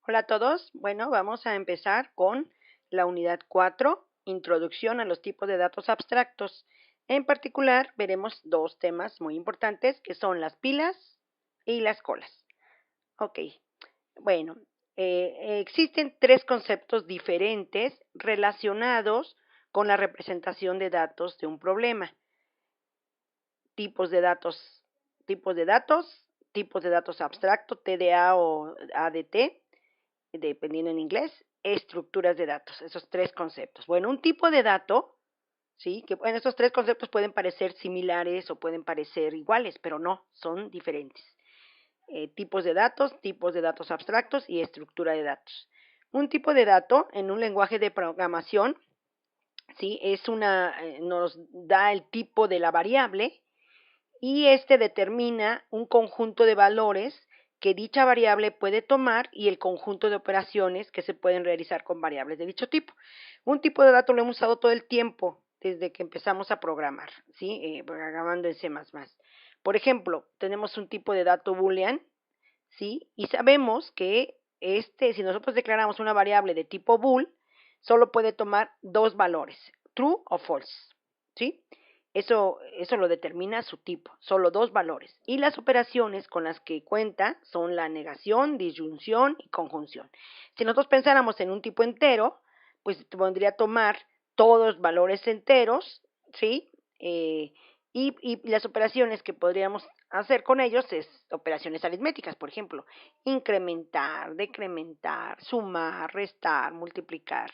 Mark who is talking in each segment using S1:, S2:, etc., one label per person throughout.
S1: Hola a todos. Bueno, vamos a empezar con la unidad 4, Introducción a los tipos de datos abstractos. En particular, veremos dos temas muy importantes que son las pilas y las colas. Ok, bueno, existen tres conceptos diferentes relacionados con la representación de datos de un problema. Tipos de datos, tipos de datos, tipos de datos abstractos, TDA o ADT, dependiendo en inglés, estructuras de datos, esos tres conceptos. Bueno, un tipo de dato, ¿sí? Que bueno, estos tres conceptos pueden parecer similares o pueden parecer iguales, pero no, son diferentes. Tipos de datos abstractos y estructura de datos. Un tipo de dato en un lenguaje de programación, ¿sí? Nos da el tipo de la variable y este determina un conjunto de valores que dicha variable puede tomar y el conjunto de operaciones que se pueden realizar con variables de dicho tipo. Un tipo de dato lo hemos usado todo el tiempo desde que empezamos a programar, ¿sí? Programando en C++. Por ejemplo, tenemos un tipo de dato boolean, ¿sí? Y sabemos que si nosotros declaramos una variable de tipo bool, solo puede tomar dos valores, true o false, ¿sí? Eso lo determina su tipo, solo dos valores. Y las operaciones con las que cuenta son la negación, disyunción y conjunción. Si nosotros pensáramos en un tipo entero, pues podría tomar todos valores enteros, ¿sí? Y las operaciones que podríamos hacer con ellos es operaciones aritméticas, por ejemplo, incrementar, decrementar, sumar, restar, multiplicar.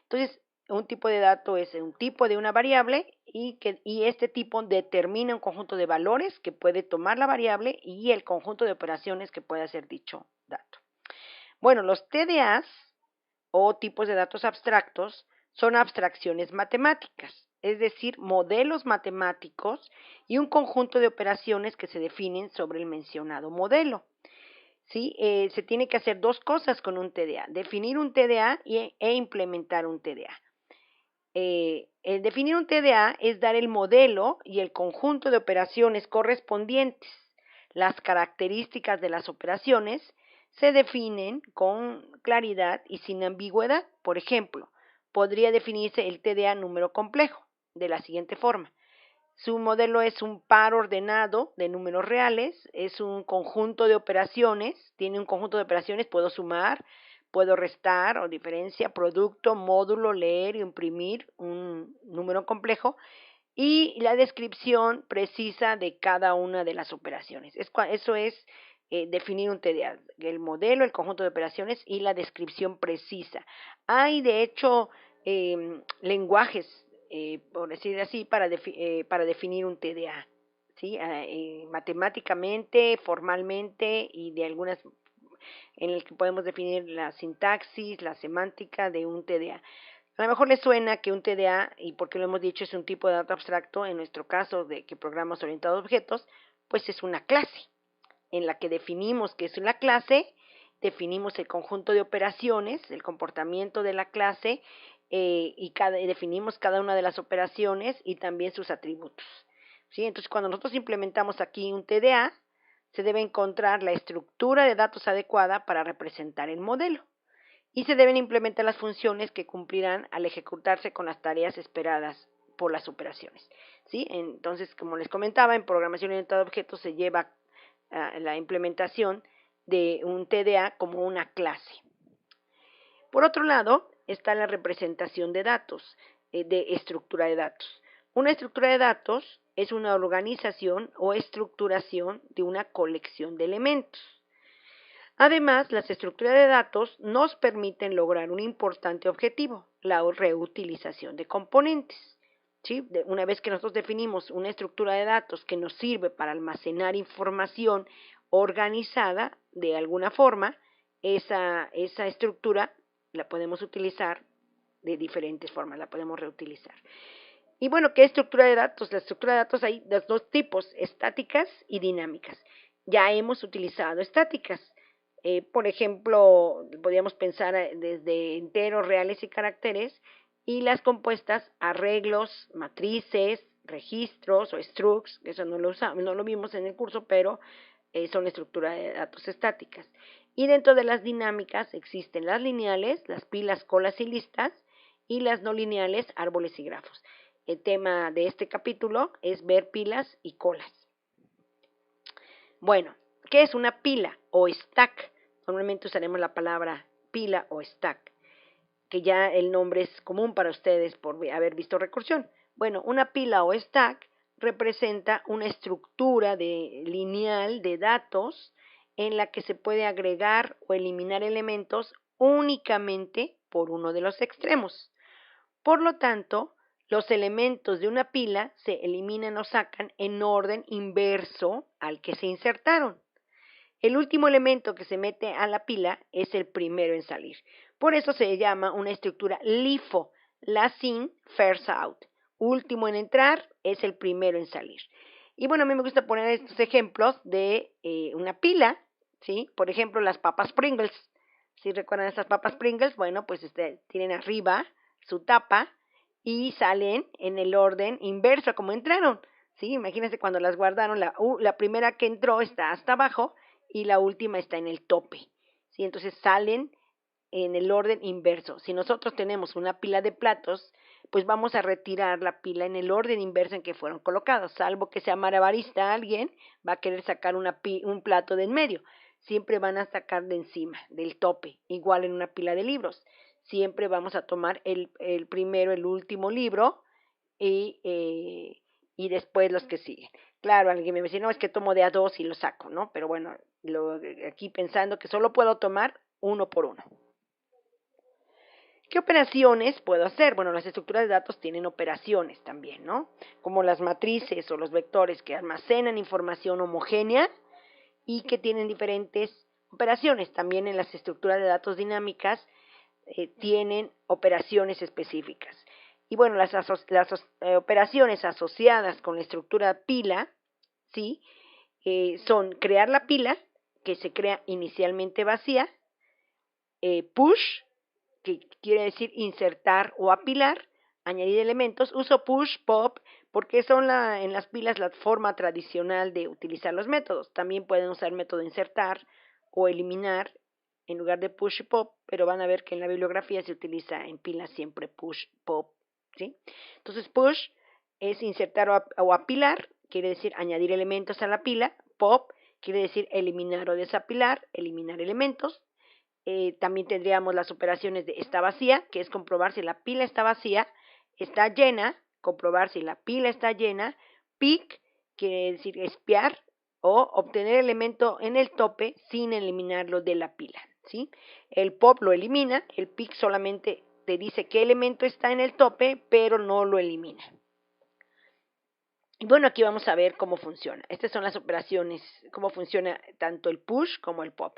S1: Entonces, un tipo de dato es un tipo de una variable y este tipo determina un conjunto de valores que puede tomar la variable y el conjunto de operaciones que puede hacer dicho dato. Bueno, los TDAs o tipos de datos abstractos son abstracciones matemáticas, es decir, modelos matemáticos y un conjunto de operaciones que se definen sobre el mencionado modelo. ¿Sí? Se tiene que hacer dos cosas con un TDA, definir un TDA e implementar un TDA. El definir un TDA es dar el modelo y el conjunto de operaciones correspondientes. Las características de las operaciones se definen con claridad y sin ambigüedad. Por ejemplo, podría definirse el TDA número complejo de la siguiente forma. Su modelo es un par ordenado de números reales, es un conjunto de operaciones, tiene un conjunto de operaciones, puedo sumar, puedo restar o diferencia, producto, módulo, leer, imprimir un número complejo y la descripción precisa de cada una de las operaciones. Eso es definir un TDA, el modelo, el conjunto de operaciones y la descripción precisa. Hay de hecho lenguajes, por decir así, para definir un TDA, ¿sí? Matemáticamente, formalmente y de algunas en el que podemos definir la sintaxis, la semántica de un TDA. A lo mejor les suena que un TDA, y porque lo hemos dicho, es un tipo de dato abstracto, en nuestro caso de que programas orientados a objetos, pues es una clase, en la que definimos qué es una clase, definimos el conjunto de operaciones, el comportamiento de la clase, definimos cada una de las operaciones y también sus atributos. ¿Sí? Entonces, cuando nosotros implementamos aquí un TDA, se debe encontrar la estructura de datos adecuada para representar el modelo y se deben implementar las funciones que cumplirán al ejecutarse con las tareas esperadas por las operaciones. ¿Sí? Entonces, como les comentaba, en programación orientada a objetos se lleva la implementación de un TDA como una clase. Por otro lado, está la representación de datos, de estructura de datos. Una estructura de datos es una organización o estructuración de una colección de elementos. Además, las estructuras de datos nos permiten lograr un importante objetivo, la reutilización de componentes. ¿Sí? Una vez que nosotros definimos una estructura de datos que nos sirve para almacenar información organizada de alguna forma, esa estructura la podemos utilizar de diferentes formas, la podemos reutilizar. Y bueno, ¿qué estructura de datos? La estructura de datos hay de dos tipos, estáticas y dinámicas. Ya hemos utilizado estáticas. Por ejemplo, podríamos pensar desde enteros, reales y caracteres, y las compuestas arreglos, matrices, registros o structs, eso no lo vimos en el curso, pero son estructuras de datos estáticas. Y dentro de las dinámicas existen las lineales, las pilas, colas y listas, y las no lineales, árboles y grafos. El tema de este capítulo es ver pilas y colas. Bueno, ¿qué es una pila o stack? Normalmente usaremos la palabra pila o stack, que ya el nombre es común para ustedes por haber visto recursión. Bueno, una pila o stack representa una estructura lineal de datos en la que se puede agregar o eliminar elementos únicamente por uno de los extremos. Por lo tanto, los elementos de una pila se eliminan o sacan en orden inverso al que se insertaron. El último elemento que se mete a la pila es el primero en salir. Por eso se llama una estructura LIFO, last in, first out. Último en entrar es el primero en salir. Y bueno, a mí me gusta poner estos ejemplos de una pila, ¿sí? Por ejemplo, las papas Pringles. ¿Sí recuerdan estas papas Pringles? Bueno, pues tienen arriba su tapa y salen en el orden inverso a como entraron. ¿Sí? Imagínense cuando las guardaron, la primera que entró está hasta abajo y la última está en el tope. ¿Sí? Entonces salen en el orden inverso. Si nosotros tenemos una pila de platos, pues vamos a retirar la pila en el orden inverso en que fueron colocados, salvo que sea malabarista alguien, va a querer sacar un plato de en medio. Siempre van a sacar de encima, del tope, igual en una pila de libros. Siempre vamos a tomar el primero, el último libro y después los que siguen. Claro, alguien me dice, no, es que tomo de a dos y lo saco, ¿no? Pero bueno, aquí pensando que solo puedo tomar uno por uno. ¿Qué operaciones puedo hacer? Bueno, las estructuras de datos tienen operaciones también, ¿no? Como las matrices o los vectores que almacenan información homogénea y que tienen diferentes operaciones. También en las estructuras de datos dinámicas tienen operaciones específicas. Y bueno, las operaciones asociadas con la estructura pila, ¿sí? Son crear la pila, que se crea inicialmente vacía, push, que quiere decir insertar o apilar, añadir elementos, uso push, pop, porque son en las pilas la forma tradicional de utilizar los métodos. También pueden usar el método insertar o eliminar en lugar de push y pop, pero van a ver que en la bibliografía se utiliza en pilas siempre push, pop, ¿sí? Entonces push es insertar o apilar, quiere decir añadir elementos a la pila, pop quiere decir eliminar o desapilar, eliminar elementos. También tendríamos las operaciones de está vacía, que es comprobar si la pila está vacía, está llena, comprobar si la pila está llena, pick, quiere decir espiar, o obtener elemento en el tope sin eliminarlo de la pila, ¿sí? El pop lo elimina, el pick solamente te dice qué elemento está en el tope, pero no lo elimina. Y bueno, aquí vamos a ver cómo funciona. Estas son las operaciones, cómo funciona tanto el push como el pop.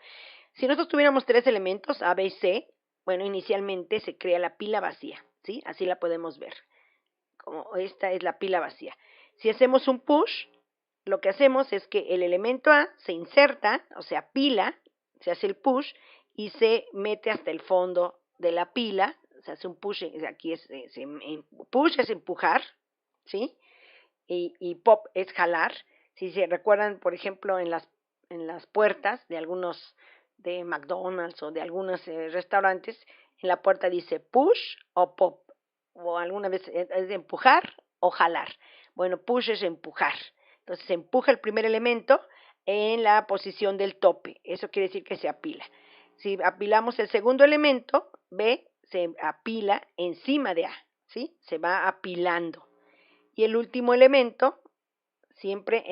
S1: Si nosotros tuviéramos tres elementos, A, B y C, bueno, inicialmente se crea la pila vacía, ¿sí? Así la podemos ver, como esta es la pila vacía. Si hacemos un push, lo que hacemos es que el elemento A se inserta, o sea, pila, se hace el push y se mete hasta el fondo de la pila, se hace un push, aquí push es empujar, ¿sí? Y pop es jalar. Si se recuerdan, por ejemplo, en las puertas de algunos de McDonald's o de algunos restaurantes, en la puerta dice push o pop, o alguna vez es de empujar o jalar. Bueno, push es empujar. Entonces se empuja el primer elemento en la posición del tope. Eso quiere decir que se apila. Si apilamos el segundo elemento, B, se apila encima de A, ¿sí? Se va apilando. Y el último elemento, siempre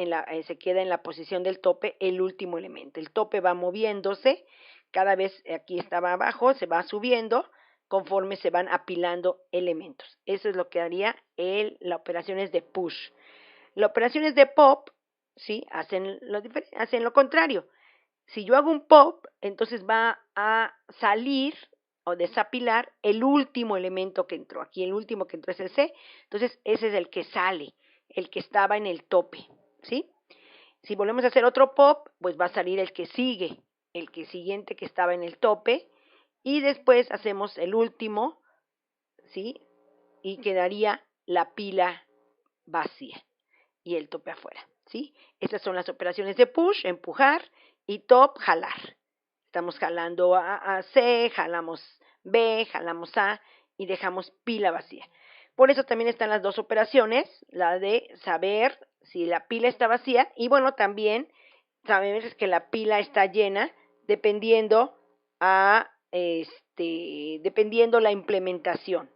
S1: se queda en la posición del tope el último elemento. El tope va moviéndose, cada vez aquí estaba abajo, se va subiendo conforme se van apilando elementos. Eso es lo que haría las operaciones de push. Las operaciones de pop, ¿sí? hacen lo contrario. Si yo hago un pop, entonces va a salir o desapilar el último elemento que entró. Aquí el último que entró es el C, entonces ese es el que sale, el que estaba en el tope, ¿sí? Si volvemos a hacer otro pop, pues va a salir el que sigue, el que siguiente que estaba en el tope, y después hacemos el último, ¿sí? Y quedaría la pila vacía y el tope afuera, ¿sí? Estas son las operaciones de push, empujar, y top, jalar. estamos jalando a C, jalamos B, jalamos A y dejamos pila vacía. Por eso también están las dos operaciones, la de saber si la pila está vacía y bueno, también sabemos que la pila está llena dependiendo dependiendo la implementación.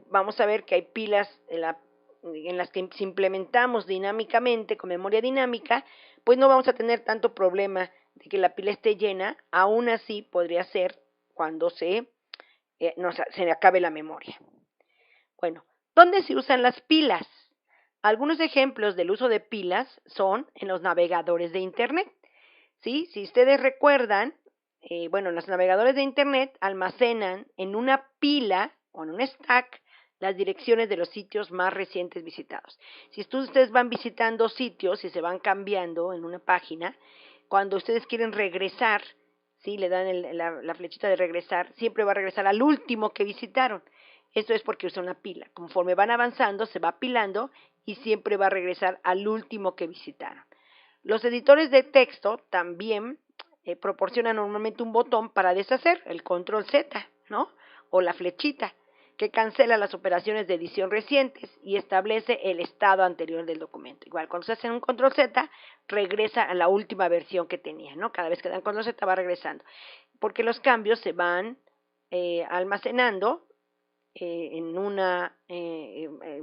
S1: Vamos a ver que hay pilas en las que si implementamos dinámicamente con memoria dinámica, pues no vamos a tener tanto problema de que la pila esté llena, aún así podría ser cuando se acabe la memoria. Bueno, ¿dónde se usan las pilas? Algunos ejemplos del uso de pilas son en los navegadores de Internet. ¿Sí? Si ustedes recuerdan, los navegadores de Internet almacenan en una pila o en un stack las direcciones de los sitios más recientes visitados. Si ustedes van visitando sitios y se van cambiando en una página, cuando ustedes quieren regresar, ¿sí? Le dan la flechita de regresar, siempre va a regresar al último que visitaron. Esto es porque usa una pila. Conforme van avanzando, se va apilando y siempre va a regresar al último que visitaron. Los editores de texto también proporcionan normalmente un botón para deshacer, el control Z, ¿no? O la flechita, que cancela las operaciones de edición recientes y establece el estado anterior del documento. Igual, cuando se hace un control Z, regresa a la última versión que tenía, ¿no? Cada vez que dan control Z va regresando, porque los cambios se van almacenando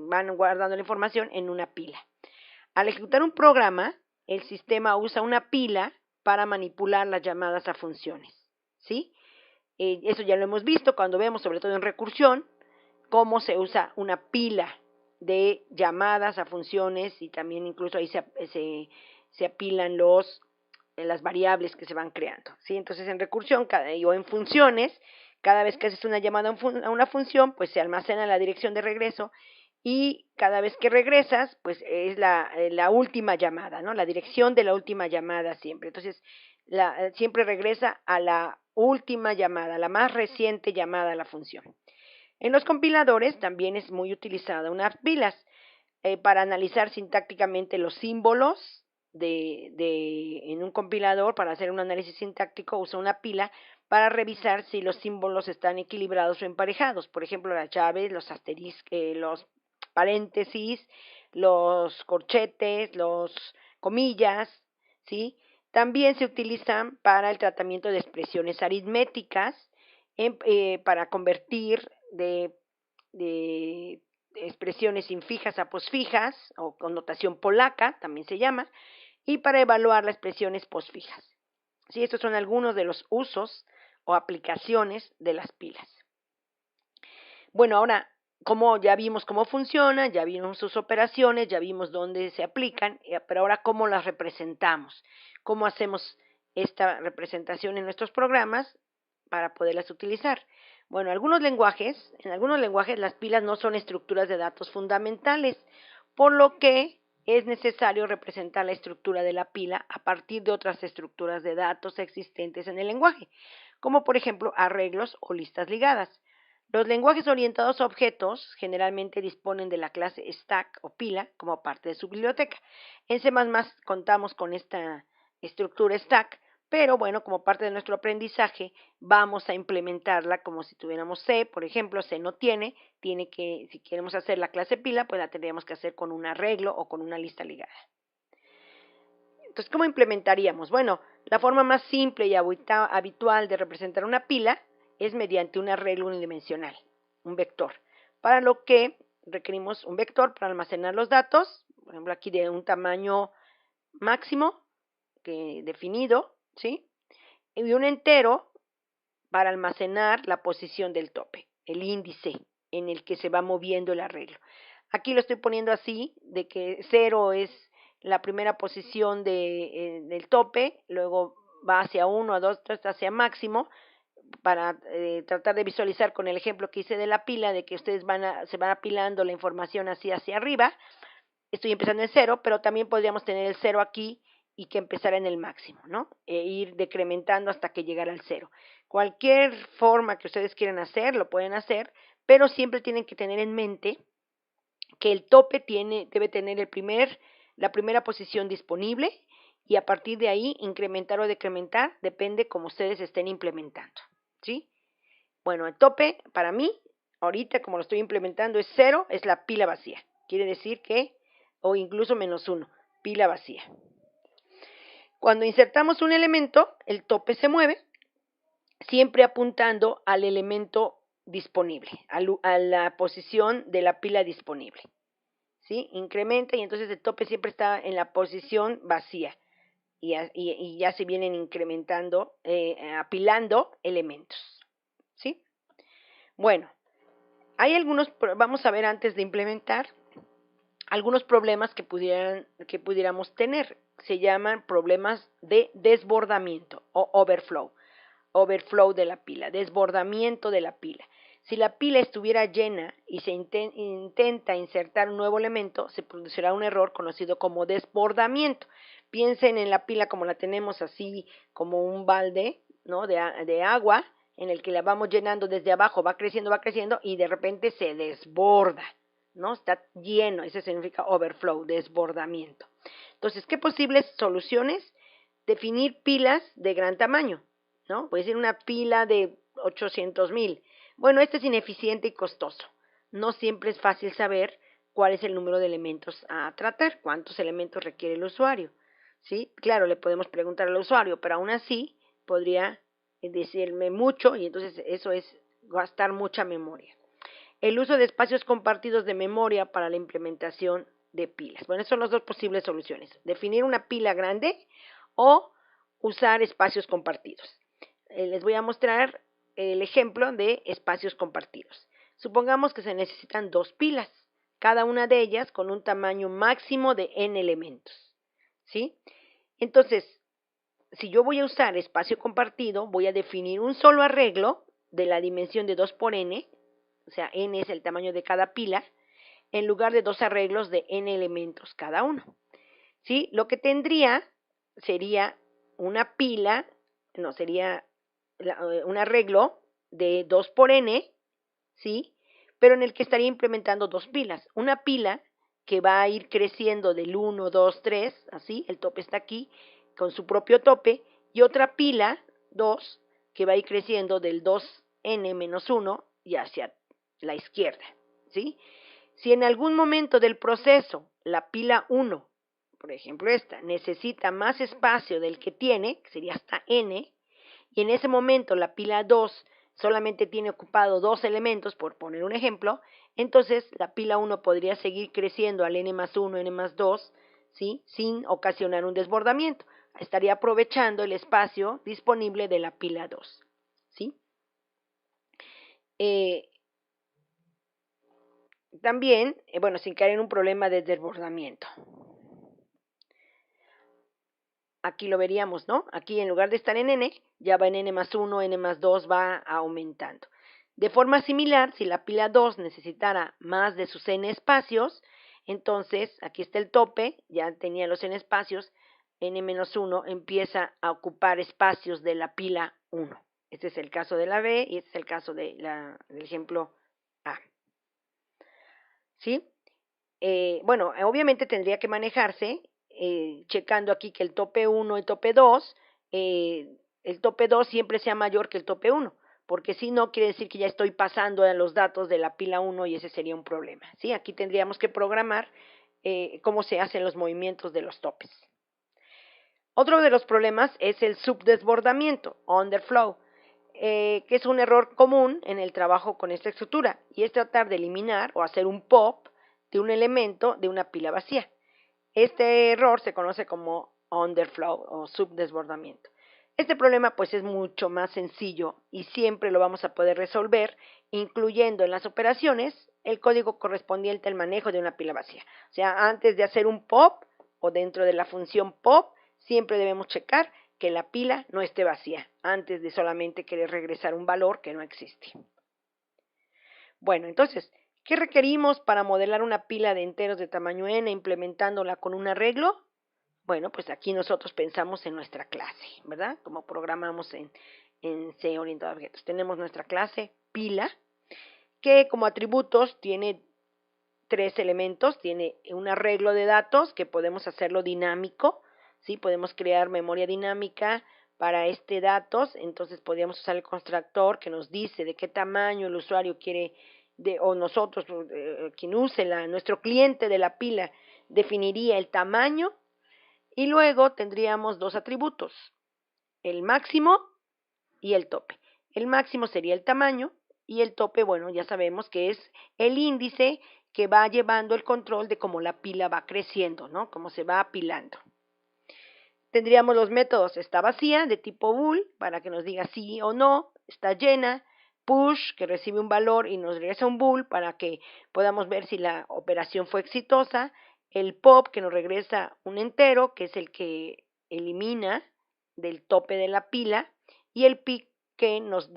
S1: van guardando la información en una pila. Al ejecutar un programa, el sistema usa una pila para manipular las llamadas a funciones, ¿sí? Eso ya lo hemos visto cuando vemos, sobre todo en recursión, cómo se usa una pila de llamadas a funciones y también incluso ahí se apilan las variables que se van creando, ¿sí? Entonces en recursión o en funciones, cada vez que haces una llamada a una función, pues se almacena la dirección de regreso y cada vez que regresas, pues es la última llamada, ¿no? La dirección de la última llamada siempre. Entonces, siempre regresa a la última llamada, la más reciente llamada a la función. En los compiladores también es muy utilizada unas pilas para analizar sintácticamente los símbolos en un compilador. Para hacer un análisis sintáctico usa una pila para revisar si los símbolos están equilibrados o emparejados. Por ejemplo, las llaves, los los paréntesis, los corchetes, los comillas, ¿sí? También se utilizan para el tratamiento de expresiones aritméticas, para convertir de expresiones infijas a posfijas, o con notación polaca, también se llama, y para evaluar las expresiones posfijas. ¿Sí? Estos son algunos de los usos o aplicaciones de las pilas. Bueno, ahora, como ya vimos cómo funciona, ya vimos sus operaciones, ya vimos dónde se aplican, pero ahora cómo las representamos, cómo hacemos esta representación en nuestros programas para poderlas utilizar. Bueno, en algunos lenguajes las pilas no son estructuras de datos fundamentales, por lo que es necesario representar la estructura de la pila a partir de otras estructuras de datos existentes en el lenguaje, como por ejemplo arreglos o listas ligadas. Los lenguajes orientados a objetos generalmente disponen de la clase stack o pila como parte de su biblioteca. En C++ contamos con esta estructura stack, pero bueno, como parte de nuestro aprendizaje vamos a implementarla como si tuviéramos C. Por ejemplo, C no tiene si queremos hacer la clase pila, pues la tendríamos que hacer con un arreglo o con una lista ligada. Entonces, ¿cómo implementaríamos? Bueno, la forma más simple y habitual de representar una pila es mediante un arreglo unidimensional, un vector, para lo que requerimos un vector para almacenar los datos, por ejemplo aquí de un tamaño máximo definido, ¿sí? Y un entero para almacenar la posición del tope, el índice en el que se va moviendo el arreglo. Aquí lo estoy poniendo así, de que 0 es la primera posición del tope, luego va hacia 1, a 2, 3, hacia máximo, para tratar de visualizar con el ejemplo que hice de la pila, de que ustedes se van apilando la información así hacia arriba. Estoy empezando en 0, pero también podríamos tener el 0 aquí y que empezara en el máximo, ¿no? Ir decrementando hasta que llegara al 0. Cualquier forma que ustedes quieran hacer, lo pueden hacer, pero siempre tienen que tener en mente que el tope debe tener la primera posición disponible y a partir de ahí incrementar o decrementar, depende como ustedes estén implementando, ¿sí? Bueno, el tope para mí, ahorita como lo estoy implementando, es 0, es la pila vacía. Quiere decir que, o incluso -1, pila vacía. Cuando insertamos un elemento, el tope se mueve, siempre apuntando al elemento disponible, a la posición de la pila disponible, ¿sí? Incrementa y entonces el tope siempre está en la posición vacía y ya se vienen incrementando, apilando elementos, ¿sí? Bueno, hay algunos, vamos a ver antes de implementar, algunos problemas que pudiéramos tener. Se llaman problemas de desbordamiento o overflow de la pila, desbordamiento de la pila. Si la pila estuviera llena y se intenta insertar un nuevo elemento, se producirá un error conocido como desbordamiento. Piensen en la pila como la tenemos así, como un balde, ¿no?, de agua, en el que la vamos llenando desde abajo, va creciendo y de repente se desborda, ¿no? Está lleno, eso significa overflow, desbordamiento. Entonces, ¿qué posibles soluciones? Definir pilas de gran tamaño, ¿no? Puede ser una pila de 800,000. Bueno, esto es ineficiente y costoso. No siempre es fácil saber cuál es el número de elementos a tratar, cuántos elementos requiere el usuario, ¿sí? Claro, le podemos preguntar al usuario, pero aún así podría decirme mucho y entonces eso es gastar mucha memoria. El uso de espacios compartidos de memoria para la implementación de pilas. Bueno, esas son las dos posibles soluciones. Definir una pila grande o usar espacios compartidos. Les voy a mostrar el ejemplo de espacios compartidos. Supongamos que se necesitan 2 pilas, cada una de ellas con un tamaño máximo de n elementos, ¿sí? Entonces, si yo voy a usar espacio compartido, voy a definir un solo arreglo de la dimensión de 2 por n, o sea, n es el tamaño de cada pila, en lugar de 2 arreglos de n elementos cada uno, ¿sí? Lo que tendría sería una pila, no, sería un arreglo de 2 por n, ¿sí? Pero en el que estaría implementando 2 pilas. Una pila que va a ir creciendo del 1, 2, 3, así, el tope está aquí, con su propio tope, y otra pila, 2, que va a ir creciendo del 2n menos 1 y hacia la izquierda, ¿sí? Si en algún momento del proceso la pila 1, por ejemplo esta, necesita más espacio del que tiene, que sería hasta n, y en ese momento la pila 2 solamente tiene ocupado 2 elementos, por poner un ejemplo, entonces la pila 1 podría seguir creciendo al n más 1, n más 2, ¿sí?, sin ocasionar un desbordamiento. Estaría aprovechando el espacio disponible de la pila 2, ¿sí? También, bueno, sin caer en un problema de desbordamiento. Aquí lo veríamos, ¿no? Aquí en lugar de estar en n, ya va en n más 1, n más 2 va aumentando. De forma similar, si la pila 2 necesitara más de sus n espacios, entonces aquí está el tope, ya tenía los n espacios, n menos 1 empieza a ocupar espacios de la pila 1. Este es el caso de la B y este es el caso del ejemplo A, ¿sí? Bueno, obviamente tendría que manejarse checando aquí que el tope 1 y tope 2, el tope 2 siempre sea mayor que el tope 1, porque si no, quiere decir que ya estoy pasando a los datos de la pila 1 y ese sería un problema, ¿sí? Aquí tendríamos que programar cómo se hacen los movimientos de los topes. Otro de los problemas es el subdesbordamiento, underflow, que es un error común en el trabajo con esta estructura, y es tratar de eliminar o hacer un pop de un elemento de una pila vacía. Este error se conoce como underflow o subdesbordamiento. Este problema pues es mucho más sencillo y siempre lo vamos a poder resolver incluyendo en las operaciones el código correspondiente al manejo de una pila vacía. O sea, antes de hacer un pop o dentro de la función pop, siempre debemos checar que la pila no esté vacía antes de solamente querer regresar un valor que no existe. Bueno, entonces, ¿qué requerimos para modelar una pila de enteros de tamaño n implementándola con un arreglo? Bueno, pues aquí nosotros pensamos en nuestra clase, ¿verdad? Como programamos en C orientado a objetos. Tenemos nuestra clase pila, que como atributos tiene 3 elementos, tiene un arreglo de datos que podemos hacerlo dinámico, ¿sí? Podemos crear memoria dinámica para datos, entonces podríamos usar el constructor que nos dice de qué tamaño el usuario quiere, o nosotros, quien use nuestro cliente de la pila, definiría el tamaño, y luego tendríamos dos atributos, el máximo y el tope. El máximo sería el tamaño y el tope, bueno, ya sabemos que es el índice que va llevando el control de cómo la pila va creciendo, ¿no? Cómo se va apilando. Tendríamos los métodos: está vacía, de tipo bool, para que nos diga sí o no; está llena, push, que recibe un valor y nos regresa un bool para que podamos ver si la operación fue exitosa; el pop, que nos regresa un entero, que es el que elimina del tope de la pila; y el pick, que nos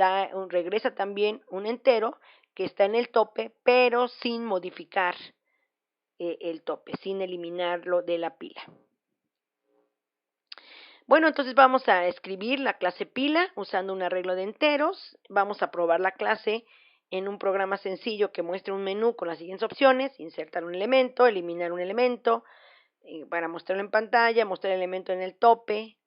S1: regresa también un entero que está en el tope, pero sin modificar el tope, sin eliminarlo de la pila. Bueno, entonces vamos a escribir la clase pila usando un arreglo de enteros. Vamos a probar la clase en un programa sencillo que muestre un menú con las siguientes opciones: insertar un elemento, eliminar un elemento, para mostrarlo en pantalla, mostrar el elemento en el tope,